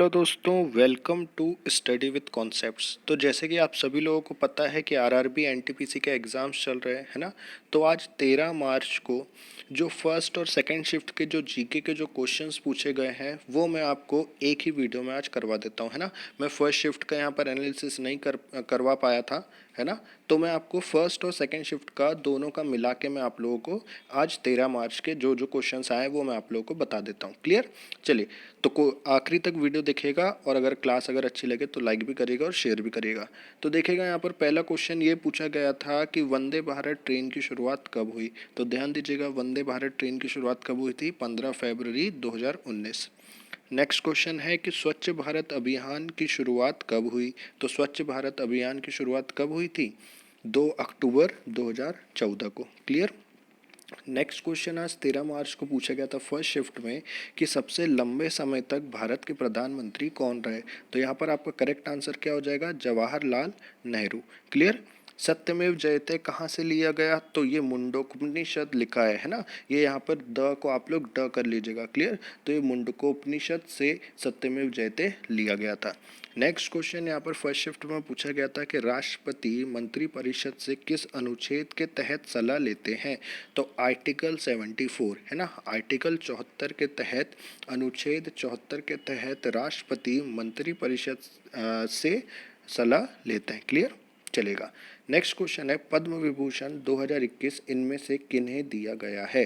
Hello दोस्तों, welcome to study with concepts. तो जैसे कि आप सभी लोगों को पता है कि आरआरबी एनटीपीसी के एग्ज़ाम्स चल रहे हैं, है ना। तो आज 13 मार्च को जो फर्स्ट और सेकंड शिफ्ट के जो जीके के जो क्वेश्चंस पूछे गए हैं वो मैं आपको एक ही वीडियो में आज करवा देता हूं, है ना। मैं फर्स्ट शिफ्ट का यहाँ पर एनालिसिस नहीं करवा पाया था, है ना। तो मैं आपको फर्स्ट और सेकंड शिफ्ट का दोनों का मिला के मैं आप लोगों को आज 13 मार्च के जो जो क्वेश्चंस आए वो मैं आप लोगों को बता देता हूँ। क्लियर? चलिए, तो को आखिरी तक वीडियो देखेगा और अगर क्लास अगर अच्छी लगे तो लाइक भी करेगा और शेयर भी करेगा। तो देखेगा यहाँ पर पहला क्वेश्चन ये पूछा गया था कि वंदे भारत ट्रेन की शुरुआत कब हुई। तो ध्यान दीजिएगा, वंदे भारत ट्रेन की शुरुआत कब हुई थी? 15 फरवरी 2019। नेक्स्ट क्वेश्चन है कि स्वच्छ भारत अभियान की शुरुआत कब हुई। तो स्वच्छ भारत अभियान की शुरुआत कब हुई थी? 2 अक्टूबर 2014 को। क्लियर? नेक्स्ट क्वेश्चन आज 13 मार्च को पूछा गया था फर्स्ट शिफ्ट में कि सबसे लंबे समय तक भारत के प्रधानमंत्री कौन रहे। तो यहाँ पर आपका करेक्ट आंसर क्या हो जाएगा? जवाहरलाल नेहरू। क्लियर? सत्यमेव जयते कहाँ से लिया गया? तो ये मुंडकोपनिषद लिखा है ना। ये यहाँ पर द को आप लोग ड कर लीजिएगा। क्लियर? तो ये मुंडकोपनिषद से सत्यमेव जयते लिया गया था। नेक्स्ट क्वेश्चन यहाँ पर फर्स्ट शिफ्ट में पूछा गया था कि राष्ट्रपति मंत्रिपरिषद से किस अनुच्छेद के तहत सलाह लेते हैं। तो आर्टिकल 74, है ना। आर्टिकल 74 के तहत, अनुच्छेद 74 के तहत राष्ट्रपति मंत्रिपरिषद से सलाह लेते हैं। क्लियर? चलेगा। नेक्स्ट क्वेश्चन है पद्म विभूषण 2021 इनमें से किन्हें दिया गया है?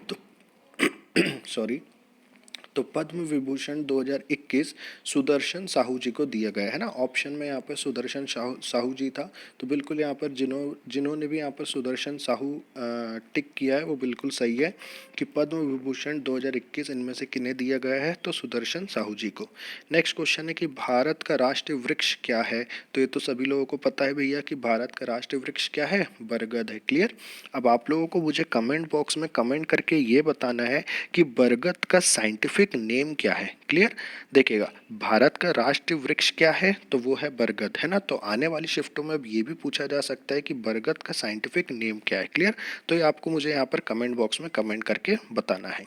तो सॉरी, तो पद्म विभूषण 2021 सुदर्शन साहू जी को दिया गया है ना। ऑप्शन में यहाँ पर सुदर्शन साहू जी था, तो बिल्कुल यहाँ पर जिन्होंने भी यहाँ पर सुदर्शन साहू टिक किया है वो बिल्कुल सही है कि पद्म विभूषण 2021 इनमें से किन्हें दिया गया है? तो सुदर्शन साहू जी को। नेक्स्ट क्वेश्चन है कि भारत का राष्ट्रीय वृक्ष क्या है। तो ये तो सभी लोगों को पता है भैया कि भारत का राष्ट्रीय वृक्ष क्या है? बरगद है। क्लियर? अब आप लोगों को मुझे कमेंट बॉक्स में कमेंट करके ये बताना है कि बरगद का साइंटिफिक नेम क्या है। क्लियर? देखिएगा, भारत का राष्ट्रीय वृक्ष क्या है? तो वो है बरगद, है ना। तो आने वाली शिफ्टों में अब ये भी पूछा जा सकता है कि बरगद का साइंटिफिक नेम क्या है। क्लियर? तो ये आपको मुझे यहाँ पर कमेंट बॉक्स में कमेंट करके बताना है।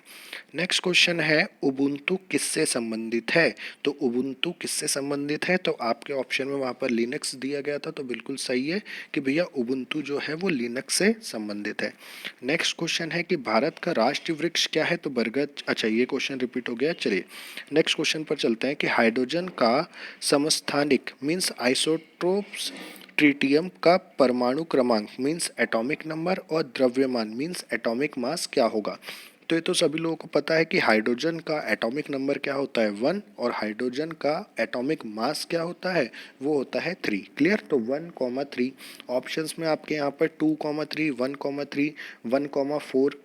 नेक्स्ट क्वेश्चन है उबुंटू किससे संबंधित है। तो उबुंटू किससे संबंधित है? तो आपके ऑप्शन में वहाँ पर लिनक्स दिया गया था, तो बिल्कुल सही है कि भैया उबुंटू जो है वो लिनक्स से संबंधित है। नेक्स्ट क्वेश्चन है कि भारत का राष्ट्रीय वृक्ष क्या है? तो बरगद। अच्छा, ये क्वेश्चन रिपीट हो गया। चलिए नेक्स्ट क्वेश्चन पर चलते हैं कि हाइड्रोजन का समस्थानिक मीन्स आइसोटोप्स, ट्रिटियम का परमाणु क्रमांक मीन्स एटॉमिक नंबर और द्रव्यमान मीन्स एटॉमिक मास क्या होगा। तो ये तो सभी लोगों को पता है कि हाइड्रोजन का एटॉमिक नंबर क्या होता है? 1। और हाइड्रोजन का एटॉमिक मास क्या होता है? वो होता है 3। क्लियर? तो 1,3 ऑप्शंस में आपके यहाँ पर 2,3, 1,3, 1,4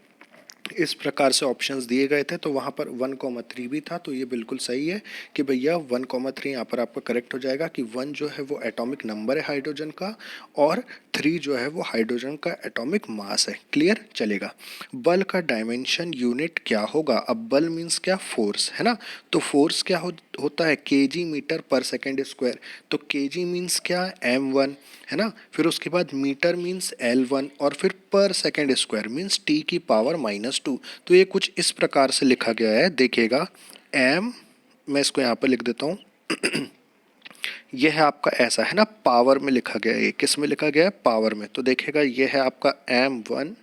इस प्रकार से ऑप्शंस दिए गए थे। तो वहाँ पर 1,3 भी था, तो ये बिल्कुल सही है कि भैया 1,3 यहाँ पर आपका करेक्ट हो जाएगा कि 1 जो है वो एटॉमिक नंबर है हाइड्रोजन का और 3 जो है वो हाइड्रोजन का एटॉमिक मास है। क्लियर? चलेगा। बल का डायमेंशन यूनिट क्या होगा? अब बल मीन्स क्या? फोर्स, है ना। तो फोर्स क्या होता है? केजी मीटर पर सेकेंड स्क्वायर। तो केजी मीन्स क्या? m1, है ना। फिर उसके बाद मीटर मीन्स L1 और फिर पर सेकेंड स्क्वायर मीन्स t की पावर -2। तो ये कुछ इस प्रकार से लिखा गया है। देखिएगा, m, मैं इसको यहाँ पर लिख देता हूँ यह है आपका ऐसा, है ना। पावर में लिखा गया है। ये किस में लिखा गया है? पावर में। तो देखिएगा, ये है आपका m1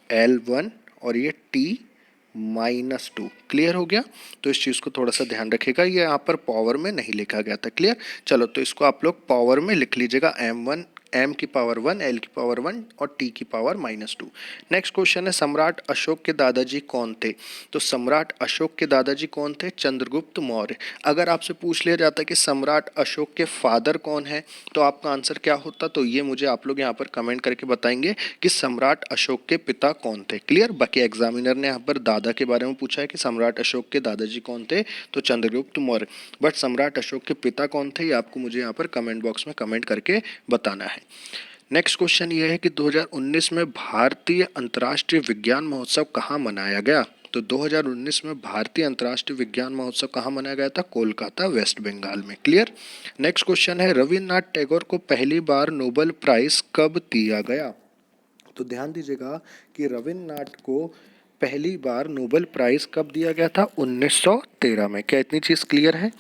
L1 और ये t-2। क्लियर हो गया? तो इस चीज़ को थोड़ा सा ध्यान रखिएगा, ये यहाँ पर पावर में नहीं लिखा गया था। क्लियर? चलो, तो इसको आप लोग पावर में लिख लीजिएगा। m1 m की पावर 1, l की पावर 1 और t की पावर -2। नेक्स्ट क्वेश्चन है सम्राट अशोक के दादाजी कौन थे। तो सम्राट अशोक के दादाजी कौन थे? चंद्रगुप्त मौर्य। अगर आपसे पूछ लिया जाता कि सम्राट अशोक के फादर कौन है तो आपका आंसर क्या होता? तो ये मुझे आप लोग यहाँ पर कमेंट करके बताएंगे कि सम्राट अशोक के पिता कौन थे। क्लियर? बाकी एग्जामिनर ने यहाँ पर दादा के बारे में पूछा है कि सम्राट अशोक के दादाजी कौन थे, तो चंद्रगुप्त मौर्य। बट सम्राट अशोक के पिता कौन थे ये आपको मुझे यहाँ पर कमेंट बॉक्स में कमेंट करके बताना है। नेक्स्ट क्वेश्चन ये है कि 2019 में भारतीय अंतर्राष्ट्रीय विज्ञान महोत्सव कहाँ मनाया गया। तो 2019 में भारतीय अंतर्राष्ट्रीय विज्ञान महोत्सव कहाँ मनाया गया था? कोलकाता, वेस्ट बंगाल में। क्लियर? नेक्स्ट क्वेश्चन है रविन्द्रनाथ टैगोर को पहली बार नोबेल प्राइज कब दिया गया। तो ध्यान दीजिएगा कि रविन्द्रनाथ को पहली बार नोबेल प्राइज कब दिया गया था? 1913 में। क्या इतनी चीज़ क्लियर है?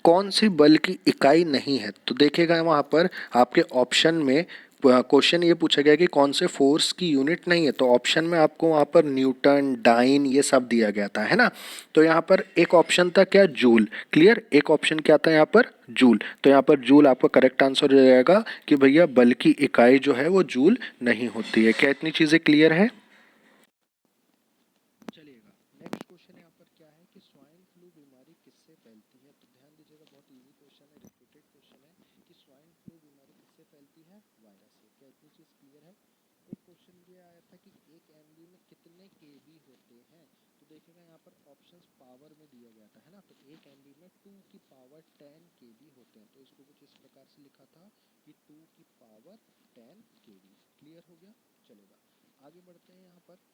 कौन सी बल की इकाई नहीं है? तो देखिएगा वहाँ पर आपके ऑप्शन में क्वेश्चन ये पूछा गया कि कौन से फोर्स की यूनिट नहीं है, तो ऑप्शन में आपको वहाँ पर न्यूटन, डाइन ये सब दिया गया था, है ना। तो यहाँ पर एक ऑप्शन था क्या? जूल। क्लियर। एक ऑप्शन क्या था यहाँ पर? जूल। तो यहाँ पर जूल आपका करेक्ट आंसर हो जाएगा कि भैया बल की इकाई जो है वो जूल नहीं होती है। क्या इतनी चीज़ें क्लियर है? चलिएगा, नेक्स्ट क्वेश्चन यहाँ पर क्या है कि स्वाइन फ्लू बीमारी किससे फैलती है? तो ध्यान दीजिएगा, बहुत इजी क्वेश्चन है, रिपीटेड क्वेश्चन है कि स्वाइन फ्लू बीमारी किससे फैलती है? वायरस से। क्या इतनी चीज़ क्लियर है? एक क्वेश्चन ये आया था कि एक एमबी में कितने केबी होते हैं? तो देखिएगा यहाँ पर ऑप्शंस पावर में दिया गया था, है ना। तो एक एमबी में 2 की पावर 10 केबी होते हैं, तो इसको कुछ इस प्रकार से लिखा था कि 2 की पावर 10 केबी। क्लियर हो गया? चलेगा, आगे बढ़ते हैं। यहाँ पर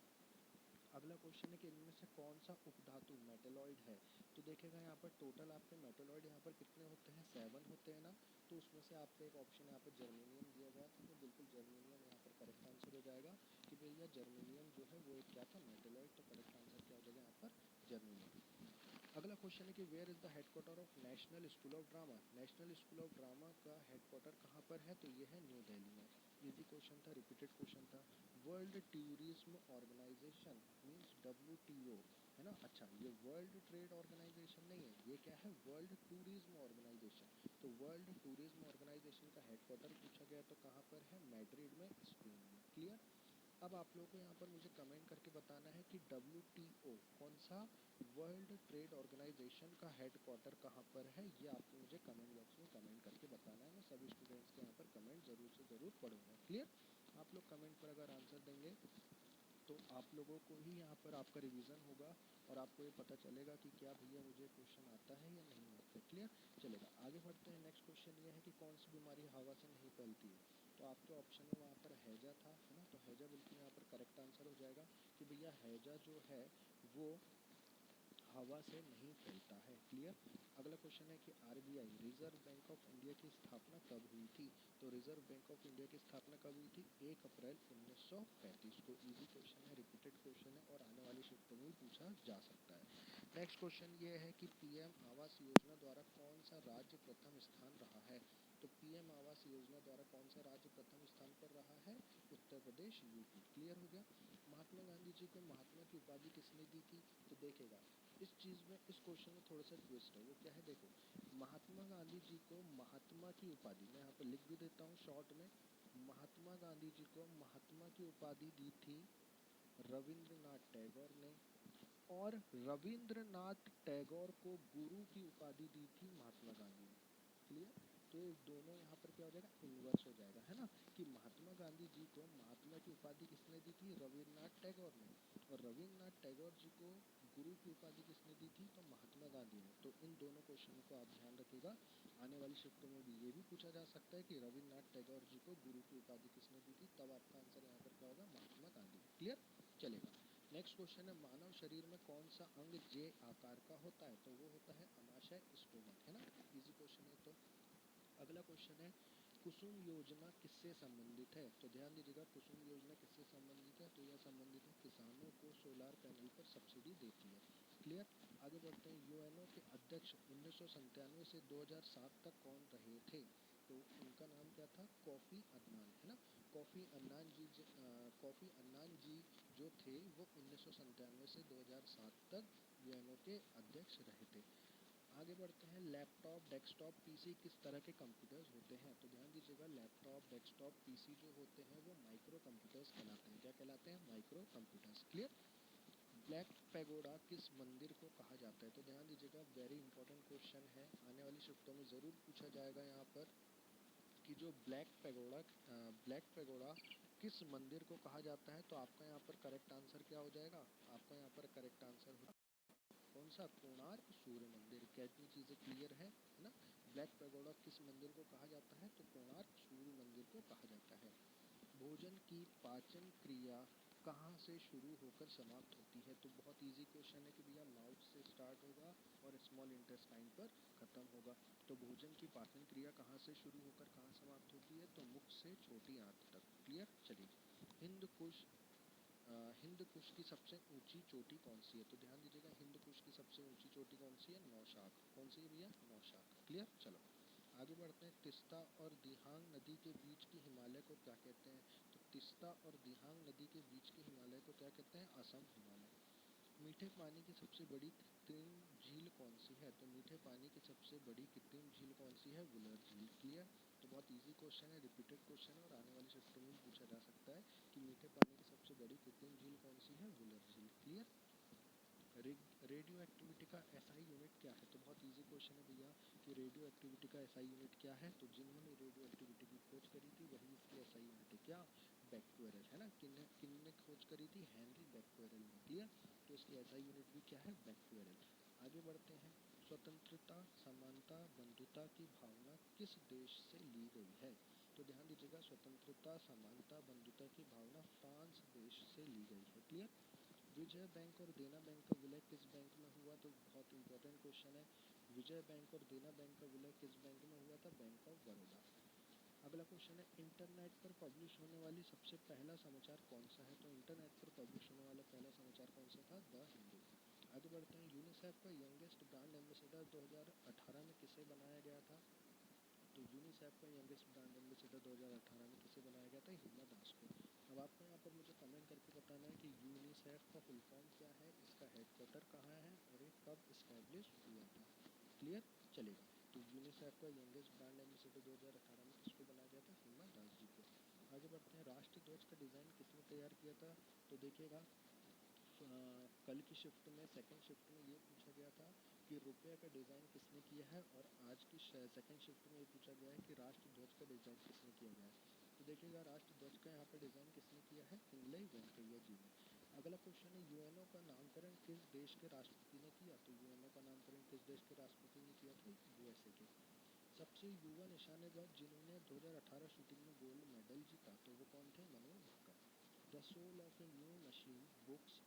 अगला क्वेश्चन है कि इनमें से कौन सा उपधातु मेटलॉइड है? तो देखेगा यहाँ पर टोटल आपके मेटलॉइड यहाँ पर कितने होते हैं? 7 होते हैं ना। तो उसमें से आपका एक ऑप्शन यहाँ पर जर्मेनियम दिया गया था, तो बिल्कुल जर्मेनियम यहाँ पर करेक्ट आंसर हो जाएगा कि भैया जर्मेनियम जो है वो एक क्या था? मेटलॉइड। तो करेक्ट आंसर क्या हो जाएगा यहाँ पर? जर्मेनियम। अगला क्वेश्चन है कि where is the headquarter of National School of Drama? National School of Drama का हेडक्वार्टर कहाँ पर है? तो ये है न्यू दिल्ली में। इजी क्वेश्चन था, रिपीटेड क्वेश्चन था। World Tourism Organization means WTO, है ना। अच्छा, ये वर्ल्ड ट्रेड ऑर्गेनाइजेशन नहीं है, ये क्या है? World Tourism Organization. तो वर्ल्ड टूरिज्म ऑर्गेनाइजेशन का हेडक्वार्टर पूछा गया तो कहाँ पर है? मैड्रिड में, स्पेन में। क्लियर। अब आप लोगों को यहाँ पर मुझे कमेंट करके बताना है कि WTO कौन सा वर्ल्ड ट्रेड ऑर्गेनाइजेशन का हेडक्वार्टर कहाँ पर है, ये आपको मुझे कमेंट बॉक्स में कमेंट करके बताना है। मैं सभी स्टूडेंट्स के यहाँ पर कमेंट जरूर से ज़रूर पढ़ूंगा। क्लियर। आप लोग कमेंट पर अगर आंसर देंगे तो आप लोगों को ही यहाँ पर आपका रिवीजन होगा और आपको ये पता चलेगा कि क्या भैया मुझे क्वेश्चन आता है या नहीं आता है। क्लियर। चलेगा, आगे बढ़ते हैं। नेक्स्ट क्वेश्चन ये है कि कौन सी बीमारी हवा से नहीं फैलती है? तो आपके ऑप्शन में वहाँ पर हैजा था, है ना। तो हैजा बिल्कुल यहाँ पर करेक्ट आंसर हो जाएगा कि भैया हैजा जो है वो हवा से नहीं फैलता है। क्लियर। अगला क्वेश्चन है कि RBI reserve bank of India की स्थापना कब हुई थी? तो रिजर्व बैंक ऑफ इंडिया की स्थापना कब हुई थी? 1 अप्रैल 1935 को। इजी क्वेश्चन है, रिपीटेड क्वेश्चन है और आने वाली शिफ्टों में भी पूछा जा सकता है। नेक्स्ट क्वेश्चन ये है कि PM आवास योजना द्वारा कौन सा राज्य प्रथम स्थान रहा है? तो PM आवास योजना द्वारा कौन सा राज्य प्रथम स्थान पर रहा है? उत्तर प्रदेश, UP। क्लियर हो गया। महात्मा गांधी जी को महात्मा की उपाधि किसने दी थी? तो देखेगा इस चीज में, इस क्वेश्चन में थोड़ा सा ट्विस्ट है। वो क्या है? देखो, महात्मा गांधी जी को महात्मा की उपाधि, मैं यहाँ पर लिख भी देता हूँ शॉर्ट में, महात्मा गांधी जी को महात्मा की उपाधि दी थी रविंद्रनाथ टैगोर ने, और रविंद्रनाथ टैगोर को गुरु की उपाधि दी थी महात्मा गांधी ने। क्लियर। तो ये दोनों यहाँ पर क्या हो जाएगा? इन्वर्स हो जाएगा, है ना। कि महात्मा गांधी जी को महात्मा की उपाधि किसने दी थी? रविंद्रनाथ टैगोर ने। और रविंद्रनाथ टैगोर जी को गुरु की उपाधि किसने दी थी? तो महात्मा गांधी ने। तो इन दोनों क्वेश्चन को आप ध्यान रखिएगा, आने वाली शिफ्टों में भी ये भी पूछा जा सकता है कि रविंद्रनाथ टैगोर जी को गुरु की उपाधि किसने दी थी, तब आपका आंसर यहाँ पर क्या होगा? महात्मा गांधी। क्लियर। चलेगा, नेक्स्ट क्वेश्चन है मानव शरीर में कौन सा अंग J आकार का होता है? तो वो होता है अमाशय, स्टोमक, है ना। इजी क्वेश्चन है। तो अगला क्वेश्चन है कुसुम योजना किससे संबंधित है? तो ध्यान दीजिएगा, कुसुम योजना किससे संबंधित है? तो यह संबंधित है किसानों को सोलार पैनल पर सब्सिडी देती है। क्लियर। आगे बढ़ते हैं। यूएनओ के अध्यक्ष 1997 से 2007 तक कौन रहे थे? तो उनका नाम क्या था? कोफी अन्नान, है ना। कोफी अन्नान जी जो थे वो 1997 से 2007 तक यूएनओ के अध्यक्ष रहे थे। आगे बढ़ते हैं। लैपटॉप, डेस्कटॉप, पीसी किस तरह के कंप्यूटर्स होते हैं? तो ध्यान दीजिएगा, लैपटॉप, डेस्कटॉप, पीसी जो होते हैं वो माइक्रो कंप्यूटर्स कहलाते हैं। क्या कहलाते हैं? Micro computers. Clear. Black pagoda किस मंदिर को कहा जाता है? तो ध्यान दीजिएगा, वेरी इंपॉर्टेंट क्वेश्चन है, आने वाली शिफ्टों में ज़रूर पूछा जाएगा यहाँ पर कि जो ब्लैक पैगोडा किस मंदिर को कहा जाता है। तो आपका यहाँ पर करेक्ट आंसर क्या हो जाएगा? आपका यहाँ पर करेक्ट आंसर कौन सा? कोणार्क सूर्य मंदिर। क्या इतनी चीज़ें क्लियर है ना। ब्लैक पैगोडा किस मंदिर को कहा जाता है? तो कोणार्क सूर्य मंदिर को कहा जाता है। भोजन की पाचन क्रिया कहाँ से शुरू होकर समाप्त होती है? तो बहुत इजी क्वेश्चन है कि भैया माउथ से स्टार्ट होगा और स्मॉल इंटेस्टाइन पर खत्म होगा। तो भोजन की पाचन क्रिया कहाँ से शुरू होकर कहाँ समाप्त होती है? तो मुख से छोटी आंत तक। क्लियर। चलिए, हिंद कुश हिंद कुश की सबसे ऊंची चोटी कौन सी है? तो ध्यान दीजिएगा, हिंद कुश की सबसे ऊंची चोटी कौन सी है? नौशाख। कौन सी है भैया? नौशाख। क्लियर। चलो आगे बढ़ते हैं। तिस्ता और दिहांग नदी के बीच की हिमालय को क्या कहते हैं? तो तिस्ता और दिहांग नदी के बीच के हिमालय को क्या कहते हैं? असम हिमालय। मीठे पानी की सबसे बड़ी कृत्रिम झील कौन सी है? तो मीठे पानी की सबसे बड़ी कृत्रिम झील कौन सी है? वुलर झील। क्लियर। तो बहुत इजी क्वेश्चन है, रिपीटेड क्वेश्चन है और आने वाले चैप्टर में भी पूछा जा सकता है कि मीठे पानी की सबसे बड़ी कृत्रिम झील कौन सी है? वुलर झील। क्लियर। रेडियो एक्टिविटी का एसआई यूनिट क्या है? तो बहुत इजी क्वेश्चन है भैया कि रेडियो एक्टिविटी का एसआई यूनिट क्या है? तो जिन्होंने रेडियो एक्टिविटी की खोज करी थी वही इसकी एसआई यूनिट है। क्या? बैक्वेरल है ना। किन ने खोज करी थी? हेनरी बैक्वेरल ने। क्लियर। तो इसकी एसआई यूनिट भी क्या है? बैक्वेरल। आगे बढ़ते हैं। स्वतंत्रता, समानता, बंधुता की भावना किस देश से ली गई है? तो ध्यान दीजिएगा, स्वतंत्रता, समानता, बंधुता की भावना फ्रांस देश से ली गई है। क्लियर। विजय बैंक और देना बैंक का विलय किस बैंक में हुआ? तो बहुत इंपॉर्टेंट क्वेश्चन है। विजय बैंक और देना बैंक का विलय किस बैंक में हुआ था? Bank of Baroda. अगला क्वेश्चन है, इंटरनेट पर पब्लिश होने वाली सबसे पहला समाचार कौन सा है? तो इंटरनेट पर पब्लिश होने वाला पहला समाचार कौन सा था? द हिंदू। आगे बढ़ते हैं। यूनिसेफ का यंगेस्ट ब्रांड एम्बेसडर 2018 में किसे बनाया गया था? तो यूनिसेफ का यंगेस्ट ब्रांड एम्बेसडर 2018 में किसे बनाया गया था? हिमा दास को। अब आपको यहाँ पर मुझे कमेंट करके बताना है कि यूनिसेफ का फुल फॉर्म क्या है, इसका हेडक्वार्टर कहाँ है और ये कब इस्टेब्लिश हुआ था। क्लियर। चलेगा। तो यूनिसेफ का यंगेस्ट ब्रांड एम्बेसडर 2018 में किसको बनाया गया था? हिमा दास जी को। आगे बढ़ते हैं। राष्ट्रीय ध्वज का डिज़ाइन किसने तैयार किया था? तो देखिएगा, कल की शिफ्ट में, सेकंड शिफ्ट में ये पूछा गया था कि रुपये का डिज़ाइन किसने किया है और आज की सेकंड शिफ्ट में ये पूछा गया है कि राष्ट्र ध्वज का डिज़ाइन किसने किया गया है। तो देखिएगा, राष्ट्र ध्वज का यहाँ पर डिज़ाइन किसने किया है? पिंगलई वेंकैया जी ने। अगला क्वेश्चन है, यूएनओ का नामकरण किस देश के राष्ट्रपति ने किया? तो यूएनओ का नामकरण किस देश के राष्ट्रपति ने किया था? यूएसए के। सबसे युवा निशानेबाज जिन्होंने 2018 शूटिंग में गोल्ड मेडल जीता, तो वो कौन थे? Manoj Bhakar. The Soul of a New Machine books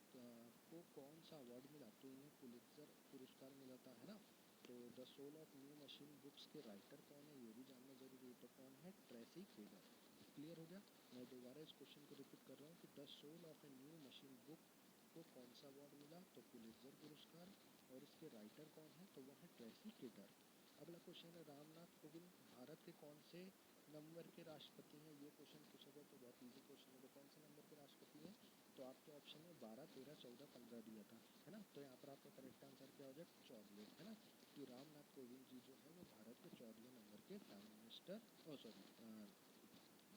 को कौन सा अवार्ड मिला? तो इन्हें पुलित्जर पुरस्कार मिला था, है ना। तो The Soul of New Machine books के राइटर कौन है, ये भी जानना जरूरी है। तो कौन है? ट्रेसी केगर। क्लियर हो गया। मैं दोबारा इस क्वेश्चन को रिपीट कर रहा हूँ कि The Soul of a New Machine book को कौन सा अवार्ड मिला? तो पुलित्जर पुरस्कार। और इसके राइटर कौन है? तो वो है ट्रेसी केटर। अगला क्वेश्चन है, रामनाथ कोविंद भारत के कौन से नंबर के राष्ट्रपति हैं? ये क्वेश्चन पूछा गया, तो बहुत इजी क्वेश्चन है। वो कौन से नंबर के राष्ट्रपति हैं? तो आपके ऑप्शन में 12, 13, 14, 15 दिया था, है ना। तो यहाँ पर आपका करेक्ट आंसर क्या हो जाएगा? 14, है ना। कि रामनाथ कोविंद जी जो है वो भारत के 14वें नंबर के प्राइम मिनिस्टर, ओ सॉरी,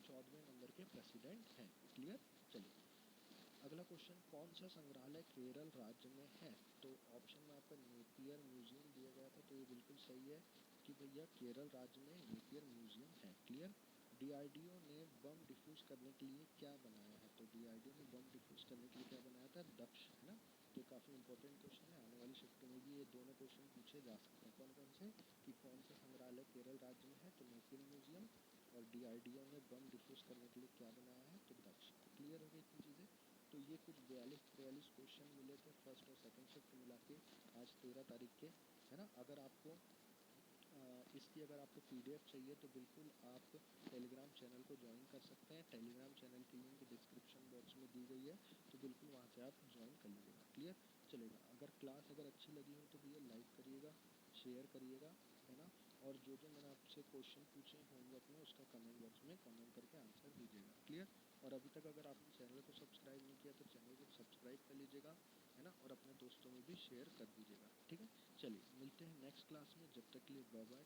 14वें नंबर के प्रेसिडेंट हैं। क्लियर। चलिए अगला क्वेश्चन, कौन सा संग्रहालय केरल राज्य में है? तो ऑप्शन में आपका नेपियर म्यूजियम दिया गया था, तो ये बिल्कुल सही है कि भैया केरल राज्य में नेपियर म्यूजियम है। क्लियर। डीआरडीओ ने बम डिफ्यूज़ करने के लिए क्या बनाया है? तो डीआरडीओ ने बम डिफ्यूज़ करने के लिए क्या बनाया था? दक्ष, है ना। तो काफ़ी इंपॉर्टेंट क्वेश्चन है, आने वाली शिफ्ट में भी ये दोनों क्वेश्चन पूछे जा सकते हैं। कौन कौन से? कि कौन सा संग्रहालय केरल राज्य में है? तो नेपियर म्यूजियम। और डीआरडीओ ने बम डिफ्यूज़ करने के लिए क्या बनाया है? तो दक्ष। क्लियर हो गई इतनी चीज़ें। तो ये कुछ 42-43 क्वेश्चन मिले थे फर्स्ट और सेकंड शिफ्ट मिला के, आज 13 तारीख के, है ना। अगर आपको इसकी अगर आपको पीडीएफ चाहिए तो बिल्कुल आप टेलीग्राम चैनल को ज्वाइन कर सकते हैं। टेलीग्राम चैनल की लिंक डिस्क्रिप्शन बॉक्स में दी गई है, तो बिल्कुल वहाँ से आप ज्वाइन कर लीजिएगा। क्लियर। चलेगा। अगर क्लास अगर अच्छी लगी हो तो भैया लाइक करिएगा, शेयर करिएगा, है ना। और जो जो मैंने आपसे क्वेश्चन पूछे होमवर्क में उसका कमेंट बॉक्स में कमेंट करके आंसर दीजिएगा। क्लियर। और अभी तक अगर आपने चैनल को सब्सक्राइब नहीं किया तो चैनल को सब्सक्राइब कर लीजिएगा, है ना। और अपने दोस्तों में भी शेयर कर दीजिएगा। ठीक है। चलिए मिलते हैं नेक्स्ट क्लास में, जब तक के लिए बाय बाय।